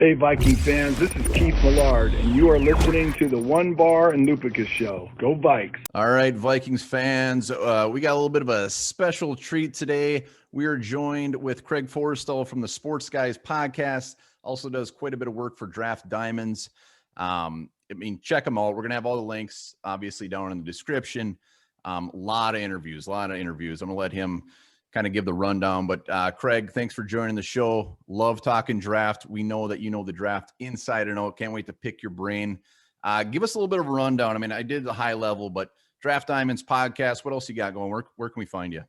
Hey, Viking fans, this is Keith Millard, and you are listening to the One Bar and Lupicus Show. Go Vikes! All right, Vikings fans, we got a little bit of a special treat today. We are joined with Craig Forrestal from the Sports Guys podcast. Also does quite a bit of work for Draft Diamonds. Check them out. We're going to have all the links, obviously, down in the description. A lot of interviews. I'm going to let him kind of give the rundown. But Craig, thanks for joining the show. Love talking draft. We know that you know the draft inside and out. Can't wait to pick your brain. Give us a little bit of a rundown. I mean, I did the high level, but Draft Diamonds podcast, what else you got going? Where can we find you?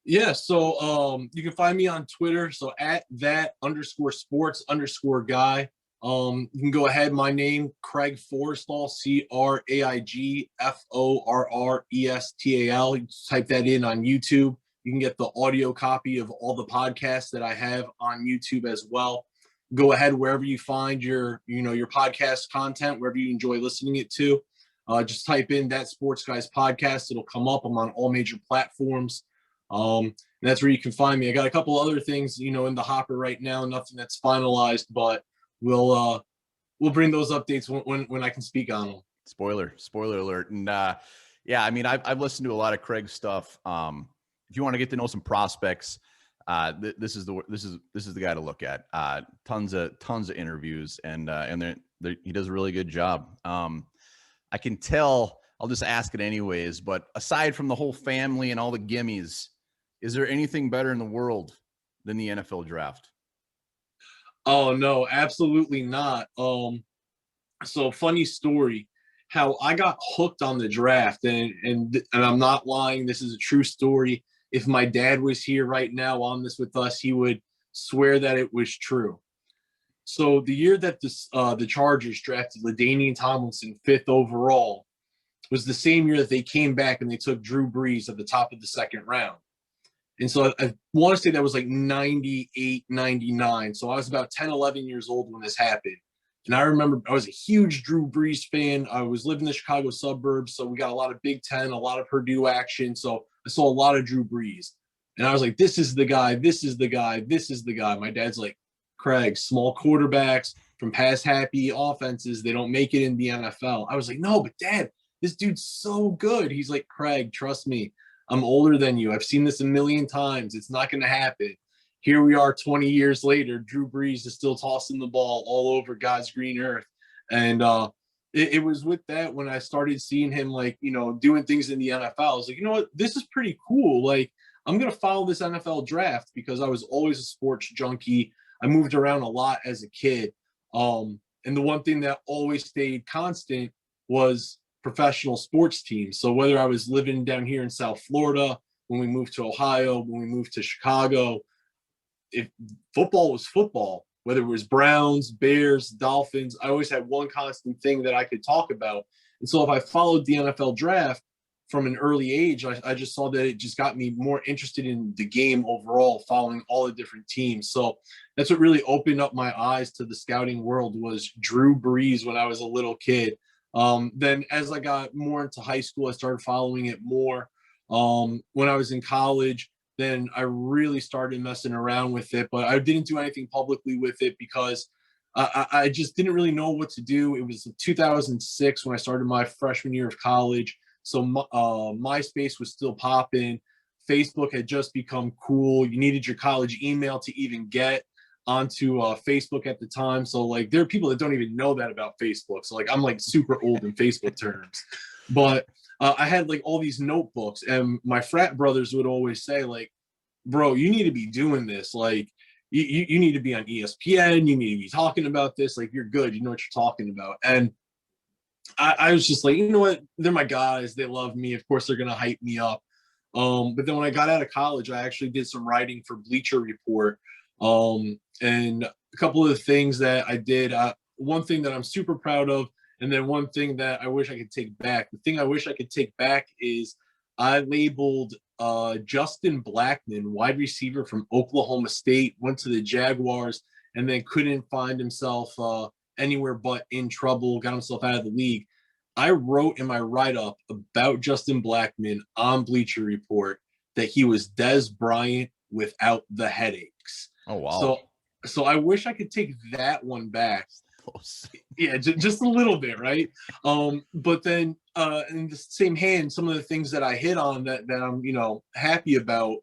Yeah, so you can find me on Twitter. So at @that_sports_guy. You can go ahead. My name, Craig Forrestal, CraigForrestal. You type that in on YouTube. You can get the audio copy of all the podcasts that I have on YouTube as well. Go ahead wherever you find your podcast content, wherever you enjoy listening it to. Just type in That Sports Guys podcast. It'll come up. I'm on all major platforms. And that's where you can find me. I got a couple other things, in the hopper right now. Nothing that's finalized, but we'll bring those updates when I can speak on them. Spoiler alert. And I've listened to a lot of Craig's stuff. If you want to get to know some prospects, this is the guy to look at. Tons of interviews, and he does a really good job. I can tell. I'll just ask it anyways. But aside from the whole family and all the gimmies, is there anything better in the world than the NFL draft? Oh no, absolutely not. So funny story. How I got hooked on the draft, and I'm not lying. This is a true story. If my dad was here right now on this with us, he would swear that it was true. So the year that the Chargers drafted LaDainian Tomlinson 5th overall was the same year that they came back and they took Drew Brees at the top of the 2nd round. And so I want to say that was like 98, 99. So I was about 10, 11 years old when this happened. And I remember I was a huge Drew Brees fan. I was living in the Chicago suburbs, so we got a lot of Big Ten, a lot of Purdue action. So I saw a lot of Drew Brees. And I was like, this is the guy, this is the guy, this is the guy. My dad's like, Craig, small quarterbacks from pass-happy offenses, they don't make it in the NFL. I was like, no, but Dad, this dude's so good. He's like, Craig, trust me, I'm older than you. I've seen this a million times. It's not going to happen. Here we are 20 years later. Drew Brees is still tossing the ball all over God's green earth. And it was with that when I started seeing him, doing things in the NFL. I was like, you know what? This is pretty cool. Like, I'm going to follow this NFL draft because I was always a sports junkie. I moved around a lot as a kid. And the one thing that always stayed constant was professional sports teams. So whether I was living down here in South Florida, when we moved to Ohio, when we moved to Chicago, if football was football, whether it was Browns, Bears, Dolphins, I always had one constant thing that I could talk about. And so if I followed the NFL draft from an early age, I just saw that it just got me more interested in the game overall, following all the different teams. So that's what really opened up my eyes to the scouting world was Drew Brees when I was a little kid. Then as I got more into high school, I started following it more. When I was in college, then I really started messing around with it, but I didn't do anything publicly with it because I just didn't really know what to do. It was 2006 when I started my freshman year of college. So MySpace was still popping. Facebook had just become cool. You needed your college email to even get onto Facebook at the time. So there are people that don't even know that about Facebook. So I'm super old in Facebook terms, but I had all these notebooks, and my frat brothers would always say bro, you need to be doing this. You need to be on ESPN. You need to be talking about this. You're good. You know what you're talking about. And I was just you know what? They're my guys. They love me. Of course, they're going to hype me up. But then when I got out of college, I actually did some writing for Bleacher Report. And a couple of the things that I did, one thing that I'm super proud of, and then one thing that I wish I could take back. The thing I wish I could take back is I labeled Justin Blackmon, wide receiver from Oklahoma State, went to the Jaguars, and then couldn't find himself anywhere but in trouble, got himself out of the league. I wrote in my write-up about Justin Blackmon on Bleacher Report that he was Dez Bryant without the headaches. Oh, wow. So So I wish I could take that one back. Close. Yeah, just a little bit, right? But then in the same hand, some of the things that I hit on that I'm happy about.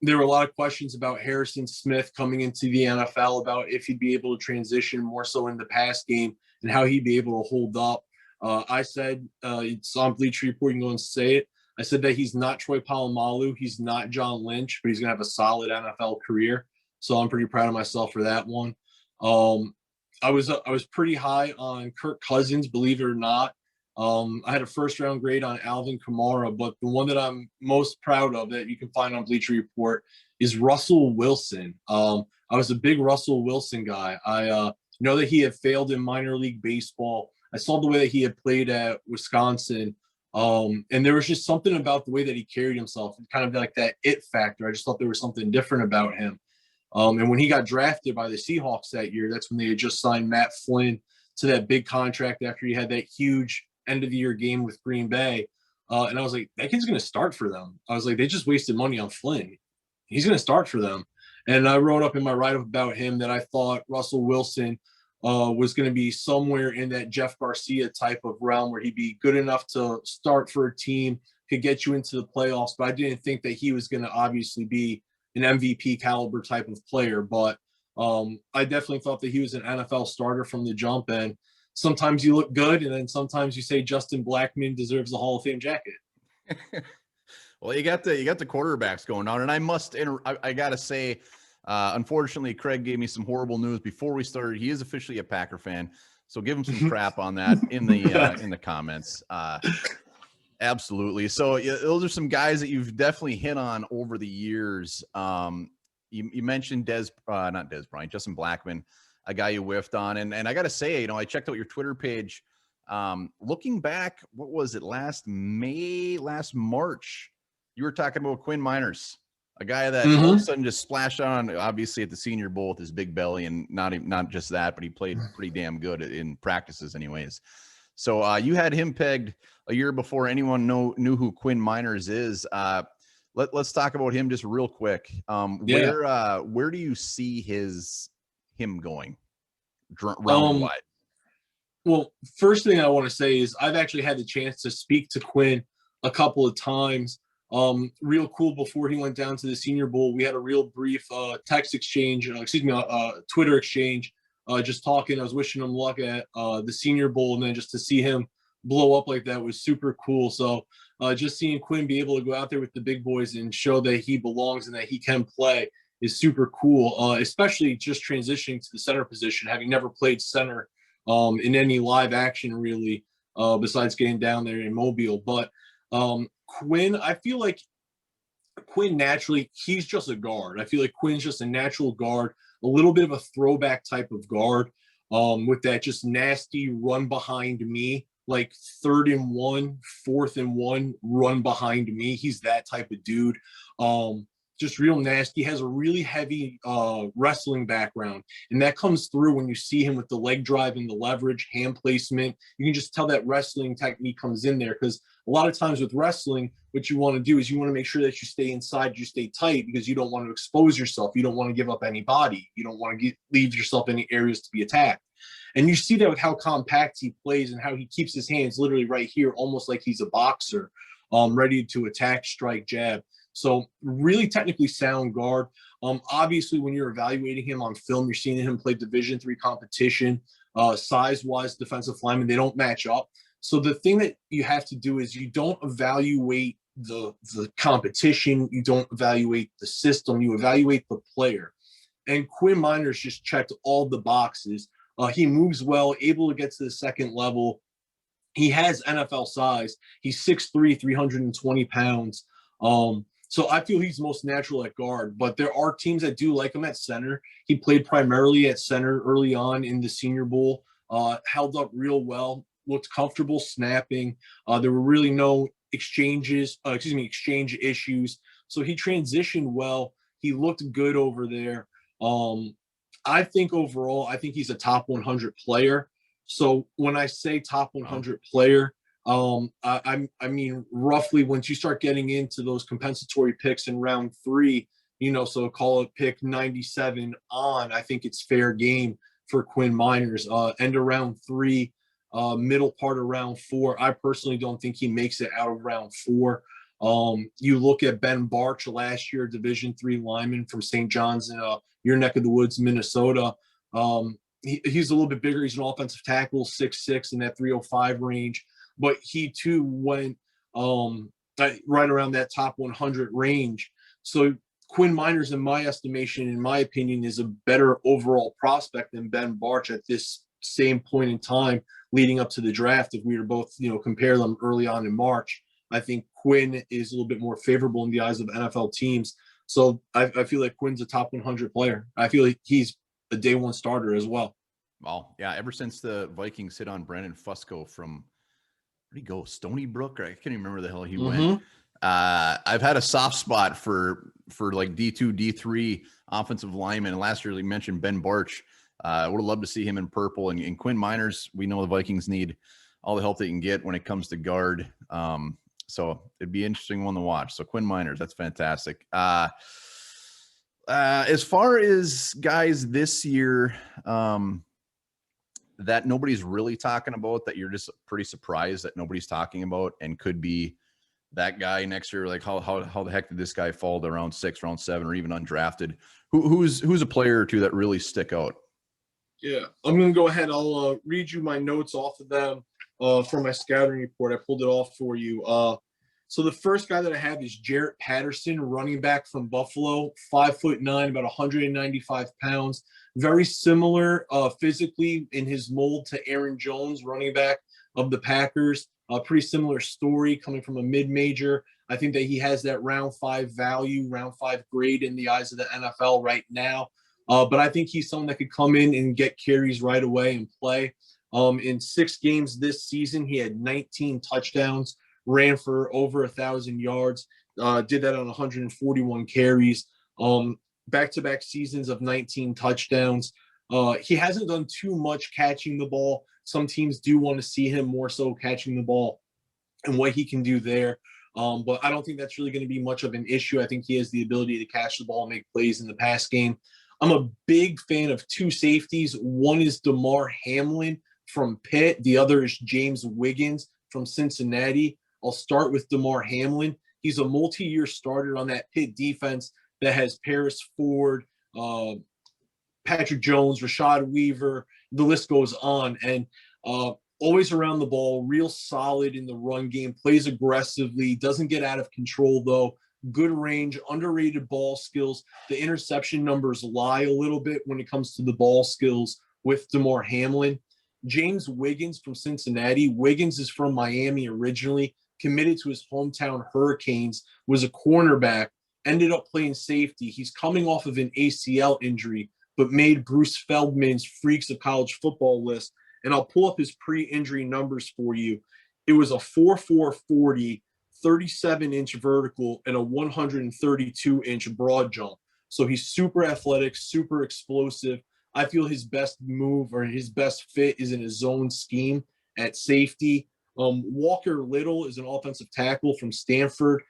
There were a lot of questions about Harrison Smith coming into the NFL, about if he'd be able to transition more so in the pass game and how he'd be able to hold up. I said, it's on Bleacher Report, you can go and say it. I said that he's not Troy Polamalu, he's not John Lynch, but he's going to have a solid NFL career. So I'm pretty proud of myself for that one. I was pretty high on Kirk Cousins, believe it or not. I had a first round grade on Alvin Kamara, but the one that I'm most proud of that you can find on Bleacher Report is Russell Wilson. I was a big Russell Wilson guy. I know that he had failed in minor league baseball. I saw the way that he had played at Wisconsin. And there was just something about the way that he carried himself, kind of like that it factor. I just thought there was something different about him. And when he got drafted by the Seahawks that year, that's when they had just signed Matt Flynn to that big contract after he had that huge end of the year game with Green Bay. And I was like, that kid's going to start for them. I was like, they just wasted money on Flynn. He's going to start for them. And I wrote up in my write-up about him that I thought Russell Wilson was going to be somewhere in that Jeff Garcia type of realm where he'd be good enough to start for a team, could get you into the playoffs. But I didn't think that he was going to obviously be an MVP caliber type of player, but I definitely thought that he was an NFL starter from the jump. And sometimes you look good, and then sometimes you say Justin Blackmon deserves the Hall of Fame jacket. Well, you got the quarterbacks going on, and I gotta say, unfortunately, Craig gave me some horrible news before we started. He is officially a Packer fan, so give him some crap on that in the comments. Absolutely. So yeah, those are some guys that you've definitely hit on over the years. You mentioned not Des Bryant, Justin Blackmon, a guy you whiffed on. And I got to say, I checked out your Twitter page. Looking back, what was it, last March, you were talking about Quinn Meinerz, a guy that all of a sudden just splashed on, obviously at the Senior Bowl with his big belly, and not just that, but he played pretty damn good in practices anyways. So you had him pegged a year before anyone knew who Quinn Meinerz is. Let's talk about him just real quick. Where do you see him going round wide? Well, first thing I want to say is I've actually had the chance to speak to Quinn a couple of times. Real cool. Before he went down to the Senior Bowl, we had a real brief text exchange, Twitter exchange. Just talking, I was wishing him luck at the Senior Bowl, and then just to see him blow up like that was super cool. So just seeing Quinn be able to go out there with the big boys and show that he belongs and that he can play is super cool, especially just transitioning to the center position, having never played center in any live action really, besides getting down there in Mobile. But Quinn, I feel like Quinn naturally, he's just a guard. I feel like Quinn's just a natural guard, a little bit of a throwback type of guard, with that just nasty run behind me, like 3rd and 1, 4th and 1, run behind me. He's that type of dude. Just real nasty. He has a really heavy wrestling background, and that comes through when you see him with the leg drive and the leverage, hand placement. You can just tell that wrestling technique comes in there, because a lot of times with wrestling, what you want to do is you want to make sure that you stay inside, you stay tight, because you don't want to expose yourself. You don't want to give up any body. You don't want to leave yourself any areas to be attacked. And you see that with how compact he plays and how he keeps his hands literally right here, almost like he's a boxer, ready to attack, strike, jab. So really technically sound guard. Obviously, when you're evaluating him on film, you're seeing him play Division III competition. Size-wise, defensive linemen, they don't match up. So the thing that you have to do is you don't evaluate the competition. You don't evaluate the system. You evaluate the player. And Quinn Meinerz just checked all the boxes. He moves well, able to get to the second level. He has NFL size. He's 6'3", 320 pounds. So I feel he's most natural at guard, but there are teams that do like him at center. He played primarily at center early on in the Senior Bowl, held up real well, looked comfortable snapping. There were really no exchange issues. So he transitioned well. He looked good over there. I think overall, I think he's a top 100 player. So when I say top 100 player, I mean, roughly once you start getting into those compensatory picks in round 3, So call it pick 97 on. I think it's fair game for Quinn Meinerz. End of round 3, middle part of round 4. I personally don't think he makes it out of round 4. You look at Ben Barch last year, Division III lineman from St. John's in your neck of the woods, Minnesota. He's a little bit bigger. He's an offensive tackle, 6'6", in that 305 range. But he too went right around that top 100 range. So Quinn Meinerz, in my estimation, in my opinion, is a better overall prospect than Ben Barch at this same point in time leading up to the draft. If we were both, compare them early on in March, I think Quinn is a little bit more favorable in the eyes of NFL teams. So I feel like Quinn's a top 100 player. I feel like he's a day one starter as well. Well, yeah, ever since the Vikings hit on Brandon Fusco from, where'd he go? Stony Brook? I can't even remember the hell he went. I've had a soft spot for like D2, D3 offensive linemen. And last year, you mentioned Ben Barch. I would have loved to see him in purple. And Quinn Meinerz, we know the Vikings need all the help they can get when it comes to guard. So it'd be an interesting one to watch. So Quinn Meinerz, that's fantastic. As far as guys this year that nobody's really talking about, that you're just pretty surprised that nobody's talking about and could be that guy next year, like how the heck did this guy fall to round 6, round 7, or even undrafted? Who's a player or two that really stick out? Yeah, I'm going to go ahead. I'll read you my notes off of them for my scouting report. I pulled it off for you. So the first guy that I have is Jarrett Patterson, running back from Buffalo, 5'9", about 195 pounds. Very similar physically in his mold to Aaron Jones, running back of the Packers. Pretty similar story, coming from a mid-major. I think that he has that round 5 value, round 5 grade in the eyes of the NFL right now. But I think he's someone that could come in and get carries right away and play. In 6 games this season, he had 19 touchdowns, ran for over 1,000 yards, did that on 141 carries, back-to-back seasons of 19 touchdowns. He hasn't done too much catching the ball. Some teams do want to see him more so catching the ball and what he can do there. But I don't think that's really going to be much of an issue. I think he has the ability to catch the ball and make plays in the pass game. I'm a big fan of 2 safeties. One is Damar Hamlin from Pitt. The other is James Wiggins from Cincinnati. I'll start with Damar Hamlin. He's a multi-year starter on that Pitt defense that has Paris Ford, Patrick Jones, Rashad Weaver. The list goes on. And always around the ball, real solid in the run game, plays aggressively, doesn't get out of control, though. Good range, underrated ball skills. The interception numbers lie a little bit when it comes to the ball skills with Damar Hamlin. James Wiggins from Cincinnati. Wiggins is from Miami originally, committed to his hometown Hurricanes, was a cornerback, ended up playing safety. He's coming off of an ACL injury, but made Bruce Feldman's Freaks of College Football list. And I'll pull up his pre-injury numbers for you. It was a 4.4 40, 37-inch vertical, and a 132-inch broad jump. So he's super athletic, super explosive. I feel his best move or his best fit is in his zone scheme at safety. Walker Little is an offensive tackle from Stanford.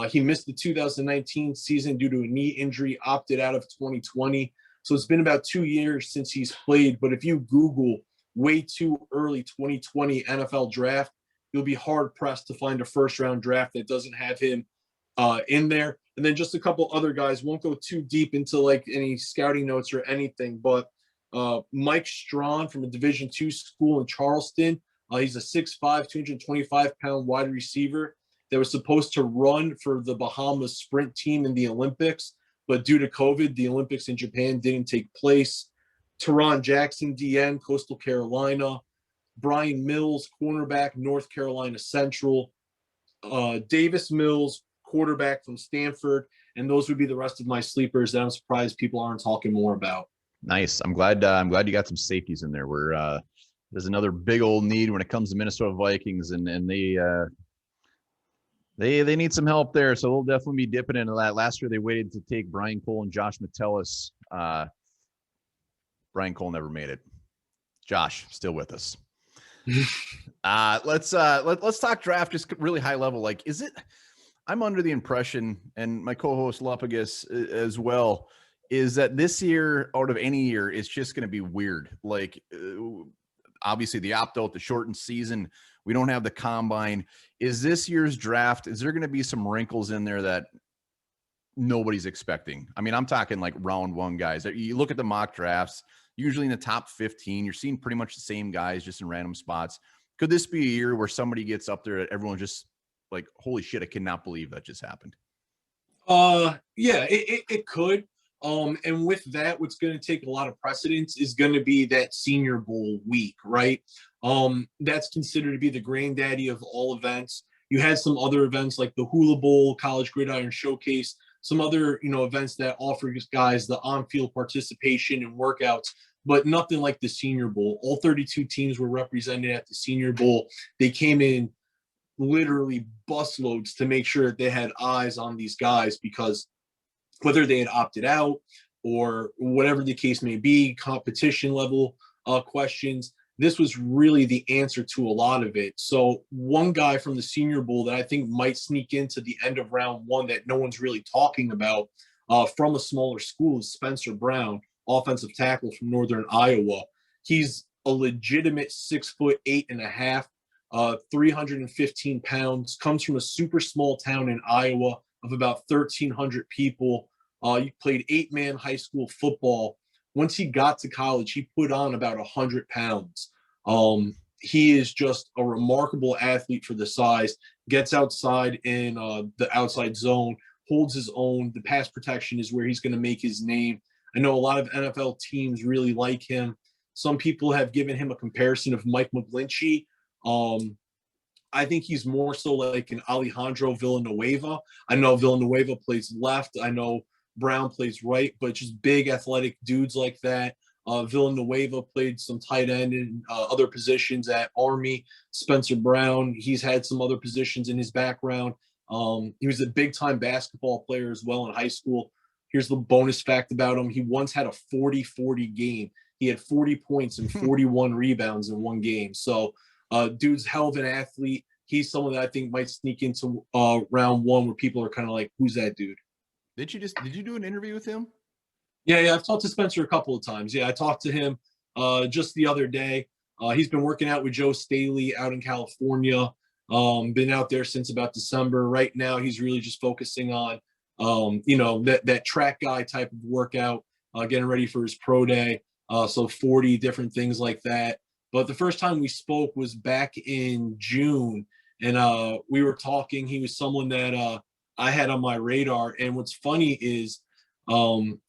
He missed the 2019 season due to a knee injury, opted out of 2020. So it's been about 2 years since he's played. But if you Google way too early 2020 NFL draft, you'll be hard-pressed to find a first-round draft that doesn't have him in there. And then just a couple other guys. Won't go too deep into like any scouting notes or anything, but Mike Strawn from a Division II school in Charleston. He's a 6'5", 225-pound wide receiver that was supposed to run for the Bahamas sprint team in the Olympics, but due to COVID, the Olympics in Japan didn't take place. Teron Jackson, DN, Coastal Carolina. Brian Mills, cornerback, North Carolina Central. Davis Mills, quarterback from Stanford. And those would be the rest of my sleepers that I'm surprised people aren't talking more about. Nice. I'm glad you got some safeties in there. There's another big old need when it comes to Minnesota Vikings, and they need some help there. So we'll definitely be dipping into that. Last year they waited to take Brian Cole and Josh Metellus. Brian Cole never made it. Josh still with us. Let's talk draft just really high level. Like, is it? I'm under the impression, and my co-host Lupagus as well, is that this year, out of any year, it's just going to be weird. Like, obviously, the opt-out, the shortened season, we don't have the combine. Is this year's draft, is there going to be some wrinkles in there that nobody's expecting? I mean, I'm talking like round one guys. You look at the mock drafts, usually in the top 15, you're seeing pretty much the same guys just in random spots. Could this be a year where somebody gets up there that everyone just like, holy shit, I cannot believe that just happened? Yeah, it could. And with that, what's going to take a lot of precedence is going to be that Senior Bowl week, right? That's considered to be the granddaddy of all events. You had some other events like the Hula Bowl, College Gridiron Showcase, some other, events that offer guys the on-field participation and workouts, but nothing like the Senior Bowl. All 32 teams were represented at the Senior Bowl. They came in literally busloads to make sure that they had eyes on these guys, because whether they had opted out or whatever the case may be, competition level questions, this was really the answer to a lot of it. So one guy from the Senior Bowl that I think might sneak into the end of round one that no one's really talking about from a smaller school is Spencer Brown, offensive tackle from Northern Iowa. He's a legitimate 6'8.5", 315 pounds, comes from a super small town in Iowa of about 1,300 people. He played 8-man high school football. Once he got to college, he put on about 100 pounds. He is just a remarkable athlete for the size, gets outside in the outside zone, holds his own. The pass protection is where he's going to make his name. I know a lot of NFL teams really like him. Some people have given him a comparison of Mike McGlinchey. I think he's more so like an Alejandro Villanueva. I know Villanueva plays left. I know Brown plays right, but just big athletic dudes like that. Villanueva played some tight end and other positions at Army. Spencer Brown, he's had some other positions in his background. He was a big-time basketball player as well in high school. Here's the bonus fact about him. He once had a 40-40 game. He had 40 points and 41 rebounds in one game. So dude's hell of an athlete. He's someone that I think might sneak into round one where people are kind of like, who's that dude? Did you do an interview with him? Yeah, I've talked to Spencer a couple of times. Yeah, I talked to him just the other day. He's been working out with Joe Staley out in California. Been out there since about December. Right now, he's really just focusing on, that track guy type of workout, getting ready for his pro day. So 40 different things like that. But the first time we spoke was back in June, and we were talking. He was someone that I had on my radar. And what's funny is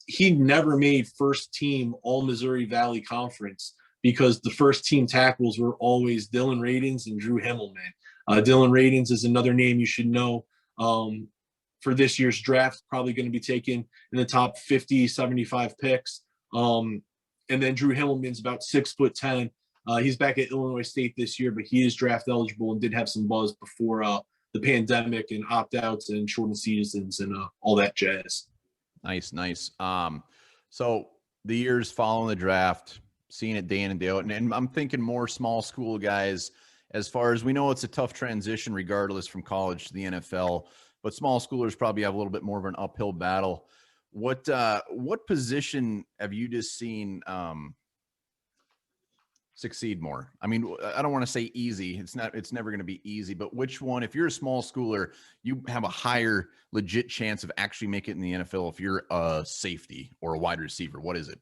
he never made first team All Missouri Valley Conference because the first team tackles were always Dylan Radins and Drew Himmelman. Dylan Radins is another name you should know for this year's draft, probably going to be taken in the top 50, 75 picks. And then Drew Himmelman's about 6'10". He's back at Illinois State this year, but he is draft eligible and did have some buzz before the pandemic and opt-outs and shortened seasons and all that jazz. Nice. So the years following the draft, seeing it day in and day out, and I'm thinking more small school guys. As far as we know, it's a tough transition regardless from college to the NFL, but small schoolers probably have a little bit more of an uphill battle. What position have you just seen succeed more? I mean, I don't want to say easy. It's never going to be easy, but which one, if you're a small schooler, you have a higher legit chance of actually making it in the NFL if you're a safety or a wide receiver? What is it?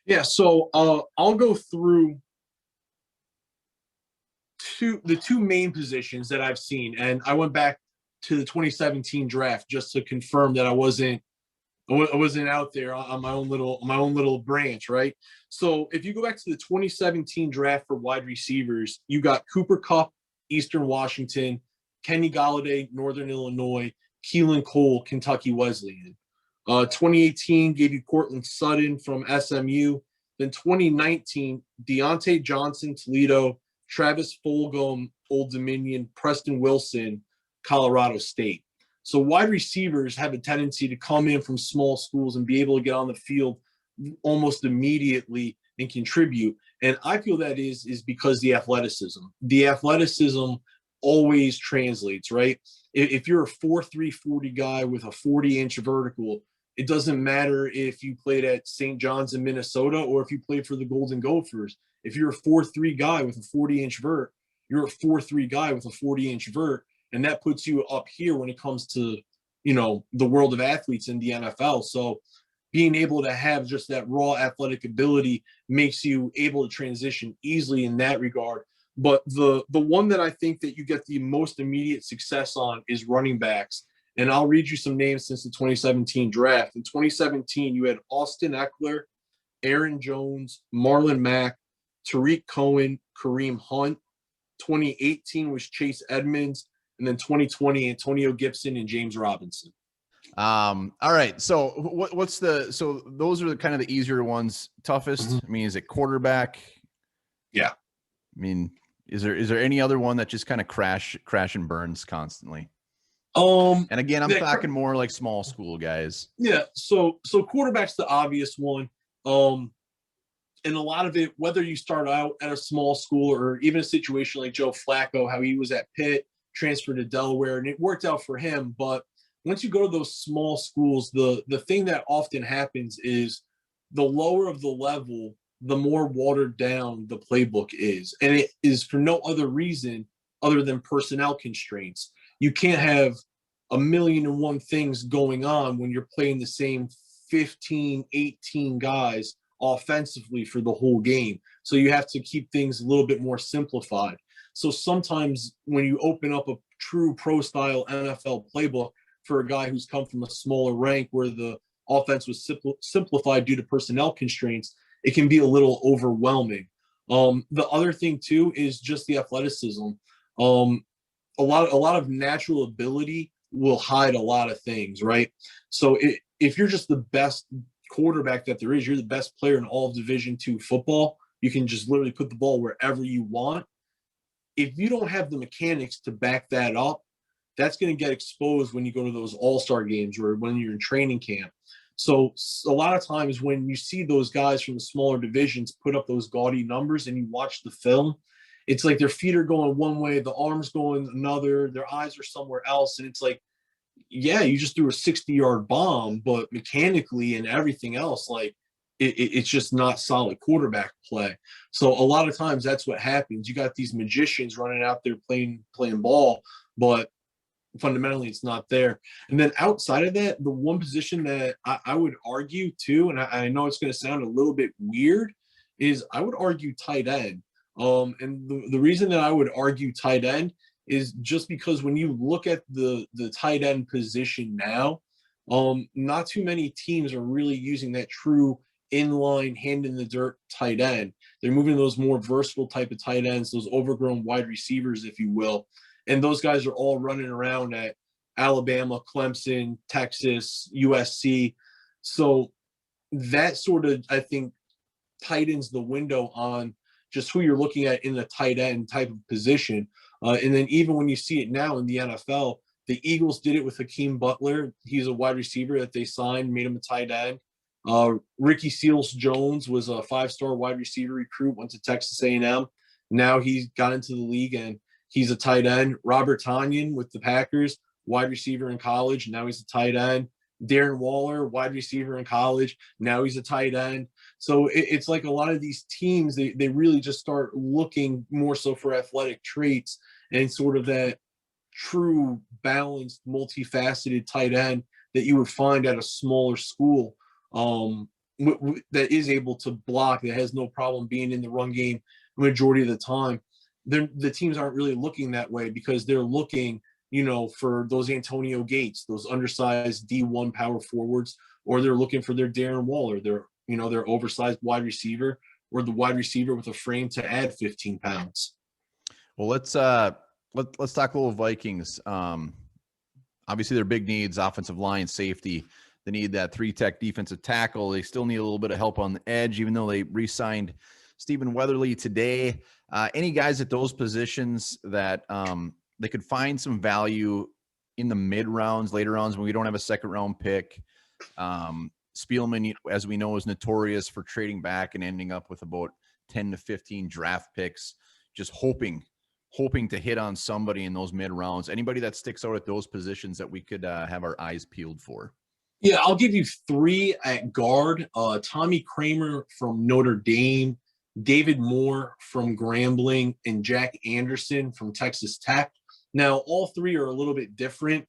Yeah. So I'll go through the two main positions that I've seen. And I went back to the 2017 draft just to confirm that I wasn't out there on my own little branch, right? So if you go back to the 2017 draft for wide receivers, you got Cooper Kupp, Eastern Washington, Kenny Golladay, Northern Illinois, Keelan Cole, Kentucky Wesleyan. 2018 gave you Cortland Sutton from SMU. Then 2019, Deontay Johnson, Toledo, Travis Fulgham, Old Dominion, Preston Wilson, Colorado State. So wide receivers have a tendency to come in from small schools and be able to get on the field almost immediately and contribute. And I feel that is because the athleticism always translates, right? If you're a 4.3 40 guy with a 40-inch vertical, it doesn't matter if you played at St. John's in Minnesota or if you played for the Golden Gophers. If you're a 4.3 guy with a 40-inch vert, you're a 4.3 guy with a 40-inch vert, and that puts you up here when it comes to, the world of athletes in the NFL. So being able to have just that raw athletic ability makes you able to transition easily in that regard. But the one that I think that you get the most immediate success on is running backs. And I'll read you some names since the 2017 draft. In 2017, you had Austin Eckler, Aaron Jones, Marlon Mack, Tariq Cohen, Kareem Hunt. 2018 was Chase Edmonds. And then 2020, Antonio Gibson and James Robinson. All right. So what's so those are the kind of the easier ones. Toughest? Mm-hmm. I mean, is it quarterback? Yeah. I mean, is there any other one that just kind of crash and burns constantly? And again, I'm talking more like small school guys. Yeah. So quarterback's the obvious one. And a lot of it, whether you start out at a small school or even a situation like Joe Flacco, how he was at Pitt, transferred to Delaware, and it worked out for him. But once you go to those small schools, the thing that often happens is the lower of the level, the more watered down the playbook is. And it is for no other reason other than personnel constraints. You can't have a million and one things going on when you're playing the same 15, 18 guys offensively for the whole game. So you have to keep things a little bit more simplified. So sometimes when you open up a true pro style NFL playbook for a guy who's come from a smaller rank where the offense was simplified due to personnel constraints, it can be a little overwhelming. The other thing too is just the athleticism. A lot of natural ability will hide a lot of things, right? So if you're just the best quarterback that there is, you're the best player in all of Division II football, you can just literally put the ball wherever you want. If you don't have the mechanics to back that up, that's going to get exposed when you go to those all-star games or when you're in training camp. So a lot of times when you see those guys from the smaller divisions put up those gaudy numbers and you watch the film, it's like their feet are going one way, the arms going another, their eyes are somewhere else. And it's like, yeah, you just threw a 60-yard bomb, but mechanically and everything else, like it's just not solid quarterback play. So a lot of times that's what happens. You got these magicians running out there playing ball, but fundamentally it's not there. And then outside of that, the one position that I would argue too, and I know it's going to sound a little bit weird, is I would argue tight end. And the reason that I would argue tight end is just because when you look at the tight end position now, not too many teams are really using that true inline, hand in the dirt tight end. They're moving those more versatile type of tight ends, those overgrown wide receivers, if you will. And those guys are all running around at Alabama, Clemson, Texas, USC. So that sort of, I think, tightens the window on just who you're looking at in the tight end type of position. And then even when you see it now in the NFL, the Eagles did it with Hakeem Butler. He's a wide receiver that they signed, made him a tight end. Ricky Seals-Jones was a 5-star wide receiver recruit, went to Texas A&M. Now he's got into the league and he's a tight end. Robert Tonyan with the Packers, wide receiver in college. Now he's a tight end. Darren Waller, wide receiver in college. Now he's a tight end. So it's like a lot of these teams, they really just start looking more so for athletic traits and sort of that true balanced, multifaceted tight end that you would find at a smaller school that is able to block, that has no problem being in the run game the majority of the time. The teams aren't really looking that way because they're looking, for those Antonio Gates, those undersized D1 power forwards, or they're looking for their Darren Waller, their oversized wide receiver, or the wide receiver with a frame to add 15 pounds. Well, let's talk a little Vikings. Obviously, their big needs: offensive line, safety. They need that 3-tech defensive tackle. They still need a little bit of help on the edge, even though they re-signed Stephen Weatherly today. Any guys at those positions that they could find some value in the mid rounds, later rounds when we don't have a second round pick. Spielman, as we know, is notorious for trading back and ending up with about 10 to 15 draft picks, just hoping hoping to hit on somebody in those mid rounds. Anybody that sticks out at those positions that we could have our eyes peeled for? Yeah, I'll give you 3 at guard. Tommy Kramer from Notre Dame, David Moore from Grambling, and Jack Anderson from Texas Tech. Now, all 3 are a little bit different.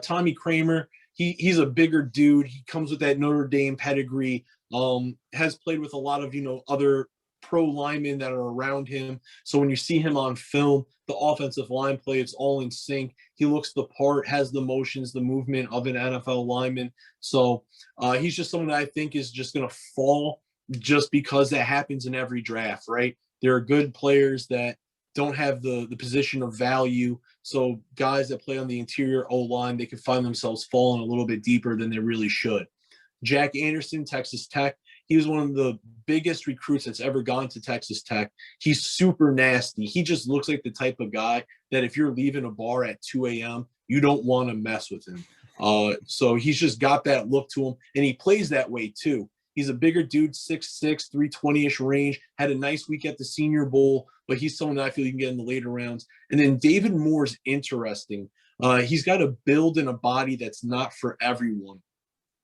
Tommy Kramer, he's a bigger dude. He comes with that Notre Dame pedigree, has played with a lot of, other pro linemen that are around him. So when you see him on film, the offensive line play, it's all in sync. He looks the part, has the motions, the movement of an NFL lineman. So he's just someone that I think is just going to fall just because that happens in every draft, right? There are good players that don't have the position of value. So guys that play on the interior O-line, they could find themselves falling a little bit deeper than they really should. Jack Anderson, Texas Tech. He was one of the biggest recruits that's ever gone to Texas Tech. He's super nasty. He just looks like the type of guy that if you're leaving a bar at 2 a.m., you don't want to mess with him. So he's just got that look to him, and he plays that way too. He's a bigger dude, 6'6", 320-ish range, had a nice week at the Senior Bowl, but he's someone that I feel you can get in the later rounds. And then David Moore's interesting. He's got a build and a body that's not for everyone.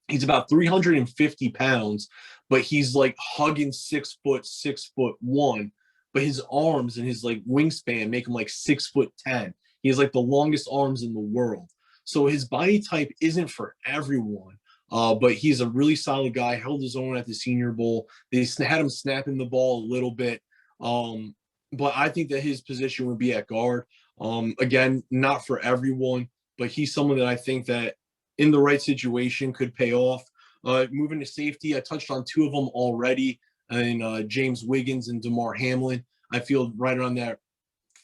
He's about 350 pounds, but he's like hugging 6 foot, 6'1". But his arms and his like wingspan make him like 6'10". He has like the longest arms in the world. So his body type isn't for everyone. But he's a really solid guy, held his own at the Senior Bowl. They had him snapping the ball a little bit. But I think that his position would be at guard. Again, not for everyone, but he's someone that I think that in the right situation could pay off. Moving to safety, I touched on 2 of them already, and James Wiggins and DeMar Hamlin. I feel right around that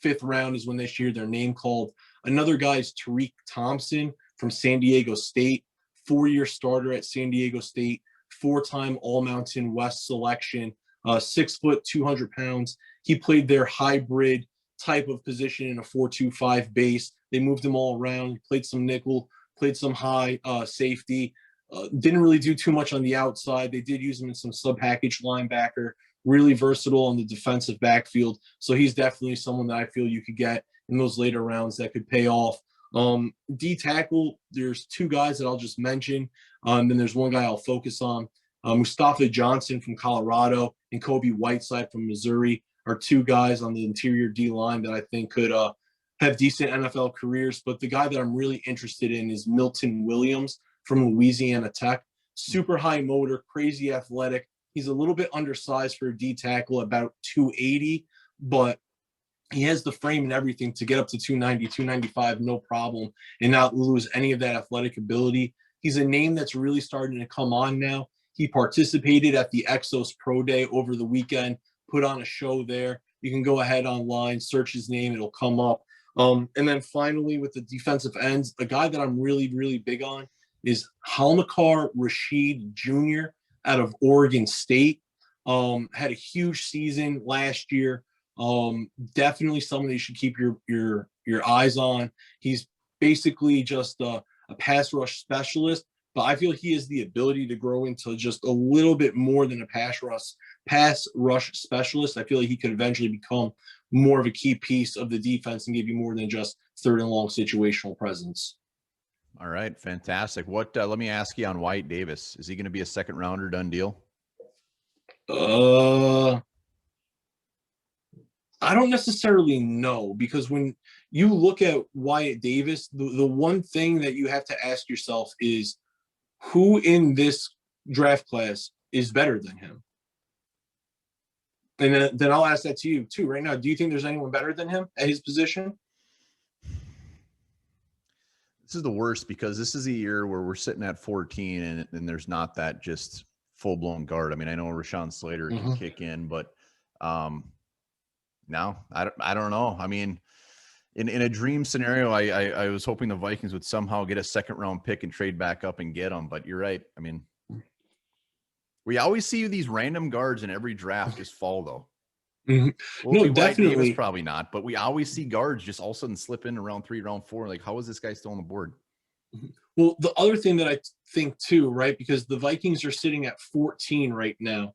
5th round is when they hear their name called. Another guy is Tariq Thompson from San Diego State, 4-year starter at San Diego State, 4-time All-Mountain West selection, 6 foot, 200 pounds. He played their hybrid type of position in a 4-2-5 base. They moved him all around. He played some nickel, played some high safety. Didn't really do too much on the outside. They did use him in some sub-package linebacker, really versatile on the defensive backfield. So he's definitely someone that I feel you could get in those later rounds that could pay off. D tackle, there's 2 guys that I'll just mention. Then there's one guy I'll focus on. Mustafa Johnson from Colorado and Kobe Whiteside from Missouri are 2 guys on the interior D-line that I think could have decent NFL careers. But the guy that I'm really interested in is Milton Williams from Louisiana Tech. Super high motor, crazy athletic. He's a little bit undersized for a D tackle, about 280, but he has the frame and everything to get up to 290, 295, no problem, and not lose any of that athletic ability. He's a name that's really starting to come on now. He participated at the Exos Pro Day over the weekend, put on a show there. You can go ahead online, search his name, it'll come up. And then finally, with the defensive ends, the guy that I'm really, really big on is Halmakar Rashid Jr. out of Oregon State. Had a huge season last year. Definitely someone that you should keep your eyes on. He's basically just a pass rush specialist, but I feel he has the ability to grow into just a little bit more than a pass rush specialist. I feel like he could eventually become more of a key piece of the defense and give you more than just 3rd and long situational presence. All right, fantastic. What? Let me ask you on Wyatt Davis. Is he going to be a 2nd rounder, done deal? I don't necessarily know, because when you look at Wyatt Davis, the one thing that you have to ask yourself is who in this draft class is better than him? And then I'll ask that to you too right now. Do you think there's anyone better than him at his position? This is the worst because this is a year where we're sitting at 14 and there's not that just full-blown guard. I mean, I know Rashawn Slater can kick in, but no, I don't know. I mean, in a dream scenario, I was hoping the Vikings would somehow get a 2nd round pick and trade back up and get them, but you're right. I mean, we always see these random guards in every draft just fall though. Well, no, definitely. Davis probably not, but we always see guards just all of a sudden slip in around 3, round 4. Like, how is this guy still on the board? Well, the other thing that I think too, right, because the Vikings are sitting at 14 right now.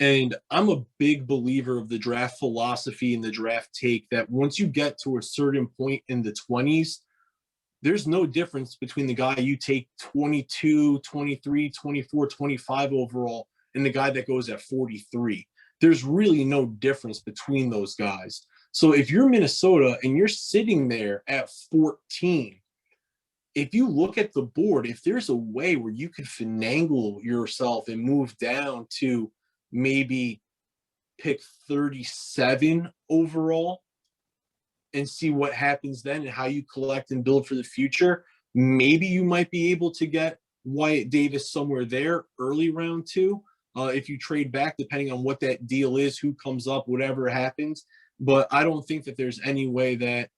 And I'm a big believer of the draft philosophy and the draft take that once you get to a certain point in the 20s, there's no difference between the guy you take 22, 23, 24, 25 overall and the guy that goes at 43. There's really no difference between those guys. So if you're Minnesota and you're sitting there at 14, if you look at the board, if there's a way where you could finagle yourself and move down to maybe pick 37 overall and see what happens then and how you collect and build for the future, maybe you might be able to get Wyatt Davis somewhere there early round 2. If you trade back, depending on what that deal is, who comes up, whatever happens. But I don't think that there's any way that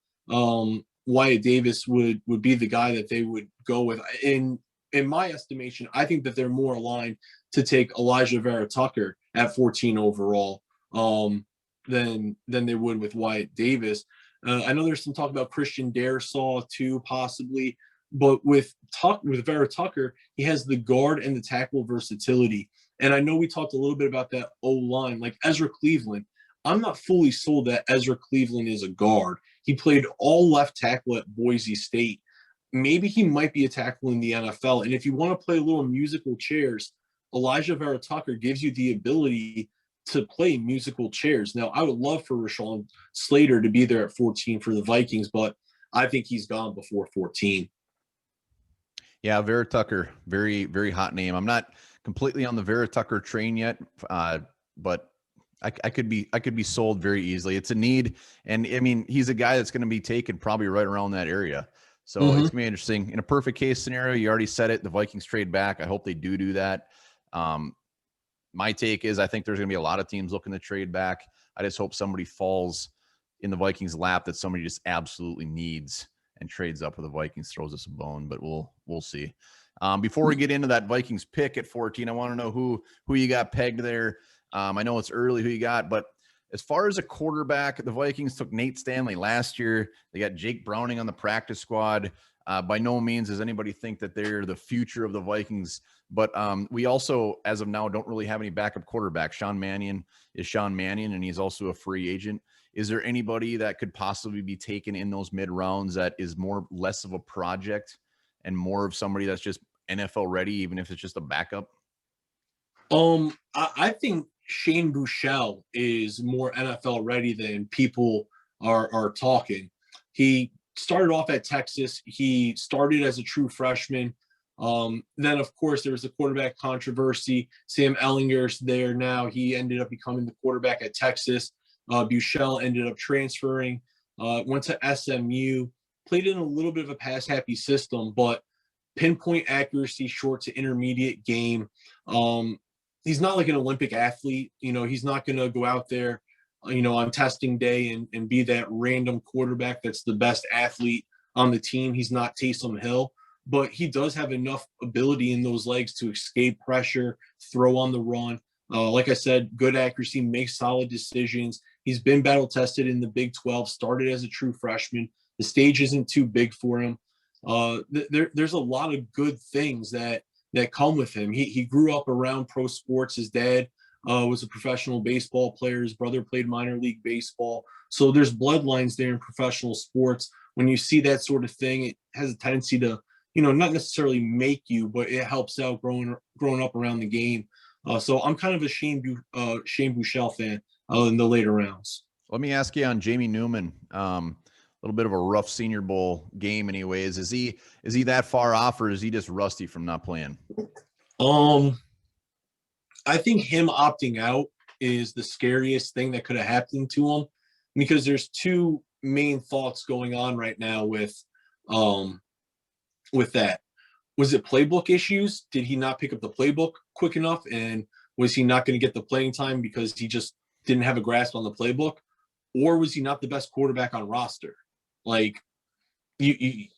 Wyatt Davis would be the guy that they would go with. In my estimation, I think that they're more aligned to take Elijah Vera Tucker at 14 overall than they would with Wyatt Davis. I know there's some talk about Christian Darrisaw too, possibly, but with Vera Tucker, he has the guard and the tackle versatility. And I know we talked a little bit about that O-line, like Ezra Cleveland. I'm not fully sold that Ezra Cleveland is a guard. He played all left tackle at Boise State. Maybe he might be a tackle in the NFL. And if you want to play a little musical chairs, Elijah Vera Tucker gives you the ability to play musical chairs. Now, I would love for Rashawn Slater to be there at 14 for the Vikings, but I think he's gone before 14. Yeah, Vera Tucker, very, very hot name. I'm not completely on the Vera Tucker train yet, but I could be sold very easily. It's a need, and I mean, he's a guy that's going to be taken probably right around that area. So it's gonna be interesting. In a perfect case scenario, you already said it. The Vikings trade back. I hope they do that. My take is I think there's going to be a lot of teams looking to trade back. I just hope somebody falls in the Vikings' lap that somebody just absolutely needs and trades up with the Vikings, throws us a bone, but we'll see. Before we get into that Vikings pick at 14, I want to know who you got pegged there. I know it's early who you got, but as far as a quarterback, the Vikings took Nate Stanley last year. They got Jake Browning on the practice squad. By no means does anybody think that they're the future of the Vikings, but we also, as of now, don't really have any backup quarterbacks. Sean Mannion is Sean Mannion, and he's also a free agent. Is there anybody that could possibly be taken in those mid rounds that is less of a project and more of somebody that's just NFL ready, even if it's just a backup? I think Shane Buechele is more NFL ready than people are talking. He started off at Texas. He started as a true freshman. Then, of course, there was the quarterback controversy. Sam Ehlinger's there now. He ended up becoming the quarterback at Texas. Buechele ended up transferring, went to SMU, played in a little bit of a pass-happy system, but pinpoint accuracy, short to intermediate game. He's not like an Olympic athlete. He's not going to go out there, on testing day and be that random quarterback that's the best athlete on the team. He's not Taysom Hill, but he does have enough ability in those legs to escape pressure, throw on the run. Like I said, good accuracy, makes solid decisions. He's been battle tested in the Big 12, started as a true freshman. The stage isn't too big for him. There's a lot of good things that come with him. He grew up around pro sports. His dad was a professional baseball player. His brother played minor league baseball. So there's bloodlines there in professional sports. When you see that sort of thing, it has a tendency to, not necessarily make you, but it helps out growing up around the game. So I'm kind of a Shane Buechele fan in the later rounds. Let me ask you on Jamie Newman. A little bit of a rough Senior Bowl game anyways. Is he that far off, or is he just rusty from not playing? I think him opting out is the scariest thing that could have happened to him, because there's two main thoughts going on right now with that. Was it playbook issues? Did he not pick up the playbook quick enough? And was he not going to get the playing time because he just didn't have a grasp on the playbook? Or was he not the best quarterback on roster? Like, you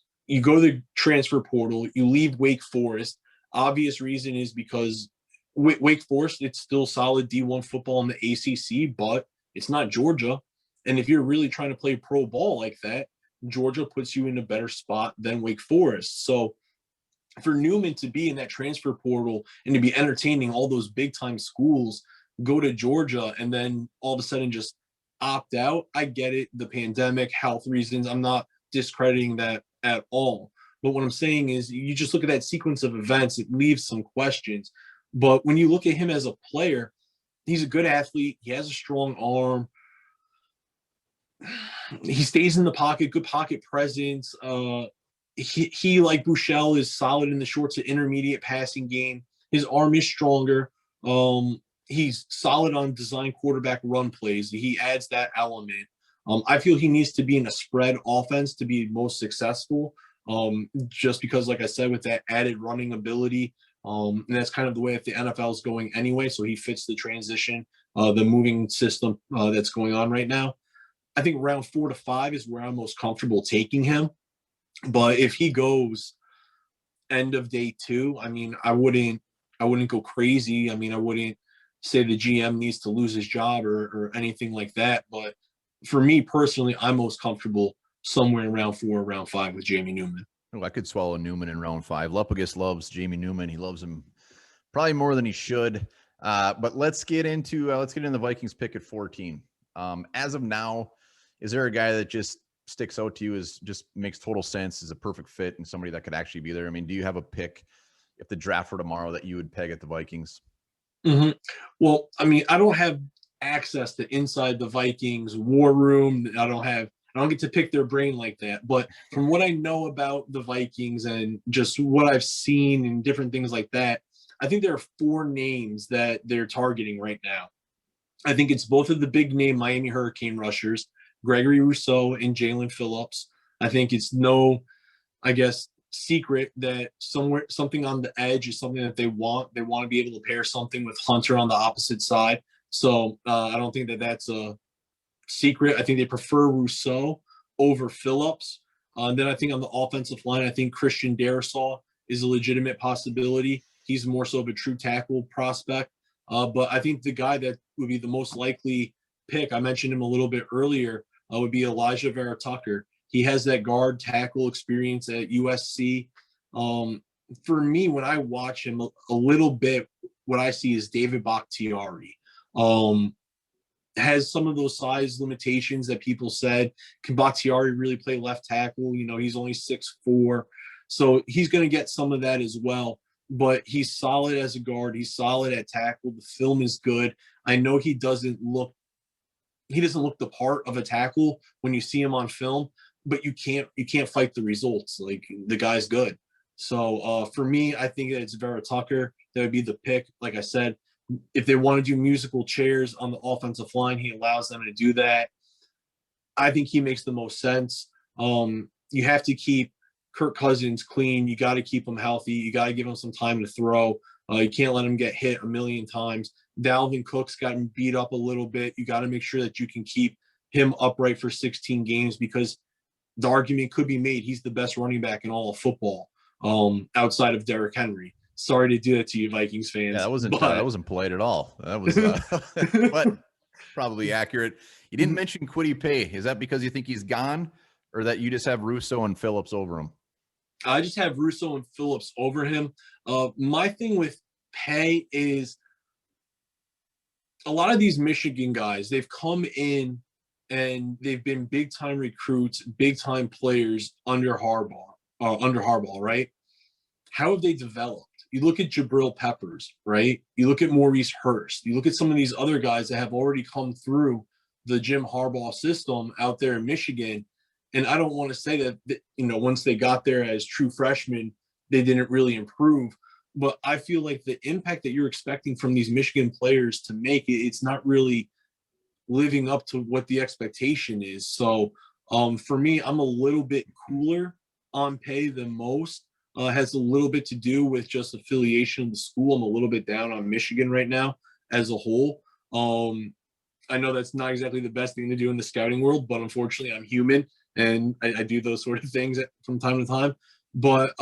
go to the transfer portal, you leave Wake Forest. Obvious reason is because Wake Forest, it's still solid D1 football in the ACC, but it's not Georgia. And if you're really trying to play pro ball like that, Georgia puts you in a better spot than Wake Forest. So for Newman to be in that transfer portal and to be entertaining all those big time schools, go to Georgia and then all of a sudden just opt out. I get it, the pandemic, health reasons. I'm not discrediting that at all. But what I'm saying is, you just look at that sequence of events, it leaves some questions. But when you look at him as a player, he's a good athlete. He has a strong arm. He stays in the pocket, good pocket presence. He like Bouchel is solid in the short to intermediate passing game. His arm is stronger. He's solid on design quarterback run plays. He adds that element. I feel he needs to be in a spread offense to be most successful. Just because, like I said, with that added running ability, and that's kind of the way that the NFL is going anyway. So he fits the transition, the moving system that's going on right now. I think round 4 to 5 is where I'm most comfortable taking him. But if he goes end of day 2, I mean, I wouldn't go crazy. I mean, I wouldn't say the GM needs to lose his job or anything like that. But for me personally, I'm most comfortable somewhere in round 4 or round 5 with Jamie Newman. Oh, I could swallow Newman in round 5. Lupagus loves Jamie Newman. He loves him probably more than he should. But let's get into the Vikings pick at 14. As of now, is there a guy that just sticks out to you as just makes total sense, is a perfect fit, and somebody that could actually be there? I mean, do you have a pick if the draft were tomorrow that you would peg at the Vikings? Mm-hmm. Well, I mean, I don't have access to inside the Vikings war room. I don't get to pick their brain like that. But from what I know about the Vikings and just what I've seen and different things like that, I think there are 4 names that they're targeting right now. I think it's both of the big name Miami Hurricane rushers, Gregory Rousseau and Jalen Phillips. I think it's no, I guess, secret that something on the edge is something that they want. They want to be able to pair something with Hunter on the opposite side. So I don't think that that's a secret. I think they prefer Rousseau over Phillips. And then I think on the offensive line, I think Christian Darrisaw is a legitimate possibility. He's more so of a true tackle prospect. But I think the guy that would be the most likely pick, I mentioned him a little bit earlier, would be Elijah Vera Tucker. He has that guard tackle experience at USC. For me, when I watch him a little bit, what I see is David Bakhtiari. Has some of those size limitations that people said. Can Bakhtiari really play left tackle? You know, he's only 6'4", so he's going to get some of that as well. But he's solid as a guard. He's solid at tackle. The film is good. I know he doesn't look the part of a tackle when you see him on film, but you can't fight the results. Like, the guy's good. So for me, I think that it's Vera Tucker that would be the pick. Like I said, if they want to do musical chairs on the offensive line, he allows them to do that. I think he makes the most sense. You have to keep Kirk Cousins clean. You got to keep him healthy. You got to give him some time to throw. You can't let him get hit a million times. Dalvin Cook's gotten beat up a little bit. You got to make sure that you can keep him upright for 16 games, because the argument could be made he's the best running back in all of football, outside of Derrick Henry. Sorry to do that to you, Vikings fans. Yeah, that wasn't polite at all. That was, but probably accurate. You didn't mention Kwity Paye. Is that because you think he's gone, or that you just have Rousseau and Phillips over him? I just have Rousseau and Phillips over him. My thing with Paye is a lot of these Michigan guys, they've come in and they've been big-time recruits, big-time players under Harbaugh, right? How have they developed? You look at Jabril Peppers, right? You look at Maurice Hurst. You look at some of these other guys that have already come through the Jim Harbaugh system out there in Michigan. And I don't want to say that, once they got there as true freshmen, they didn't really improve. But I feel like the impact that you're expecting from these Michigan players to make, it's not really living up to what the expectation is. So for me, I'm a little bit cooler on Paye than most. Has a little bit to do with just affiliation of the school. I'm a little bit down on Michigan right now as a whole. I know that's not exactly the best thing to do in the scouting world, but unfortunately I'm human and I do those sort of things from time to time. But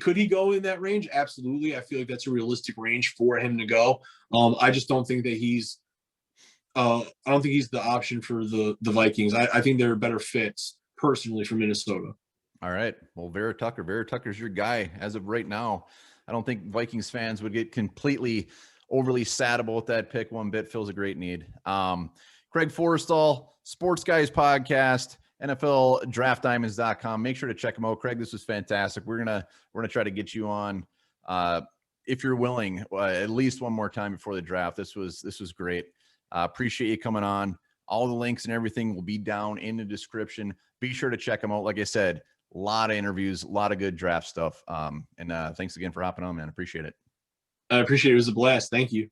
could he go in that range? Absolutely. I feel like that's a realistic range for him to go. I just don't think that he's I don't think he's the option for the Vikings. I think there are better fits personally for Minnesota. All right. Well, Vera Tucker's your guy as of right now. I don't think Vikings fans would get completely overly sad about that pick one bit. Fills a great need. Craig Forrestal, Sports Guys Podcast, NFLDraftDiamonds.com. Make sure to check them out. Craig, this was fantastic. We're gonna try to get you on if you're willing, at least one more time before the draft. This was great. Appreciate you coming on. All the links and everything will be down in the description. Be sure to check them out. Like I said, a lot of interviews, a lot of good draft stuff. And thanks again for hopping on, man. Appreciate it. I appreciate it. It was a blast. Thank you.